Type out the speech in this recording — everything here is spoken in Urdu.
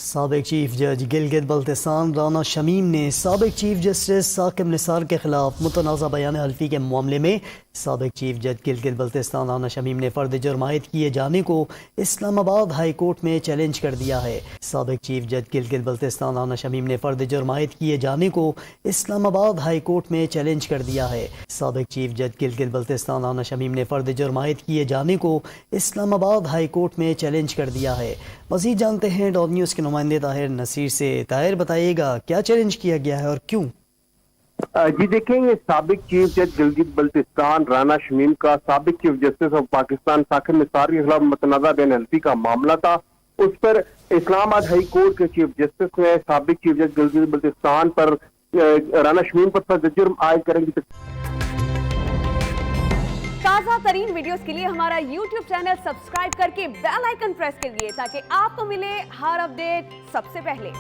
سابق چیف جج گلگت بلتستان رانا شمیم نے سابق چیف جسٹس ثاقب نثار کے خلاف متنازع بیان حلفی کے معاملے میں سابق چیف جج گلگت بلتستان رانا شمیم نے فرد جرم عائد کیے جانے کو اسلام آباد ہائی کورٹ میں چیلنج کر دیا ہے۔ سابق چیف جج گلگت بلتستان رانا شمیم نے فرد جرم عائد کیے جانے کو اسلام آباد ہائی کورٹ میں چیلنج کر دیا ہے۔ سابق چیف جج گلگت بلتستان رانا شمیم نے فرد جرم عائد کیے جانے کو اسلام آباد ہائی کورٹ میں چیلنج کر دیا ہے۔ مزید جانتے ہیں ڈاٹ نیوز کے نمائندے طاہر نصیر سے۔ طاہر بتائیے گا کیا چیلنج کیا گیا ہے اور کیوں؟ جی دیکھیں، یہ سابق چیف جج گلگت بلتستان رانا شمیم کا سابق chief justice of Pakistan Saqib Nisar کے خلاف متنازع بیان حلفی کا معاملہ تھا۔ اس پر اسلام آباد ہائی کورٹ کے چیف جسٹس نے سابق چیف جج گلگت بلتستان پر رانا شمیم پر فرد جرم عائد کرنے کی تازہ ترین ویڈیوز کے لیے ہمارا یوٹیوب چینل سبسکرائب کر کے بیل آئیکن پریس کریے تاکہ آپ کو ملے ہر اپڈیٹ سب سے پہلے۔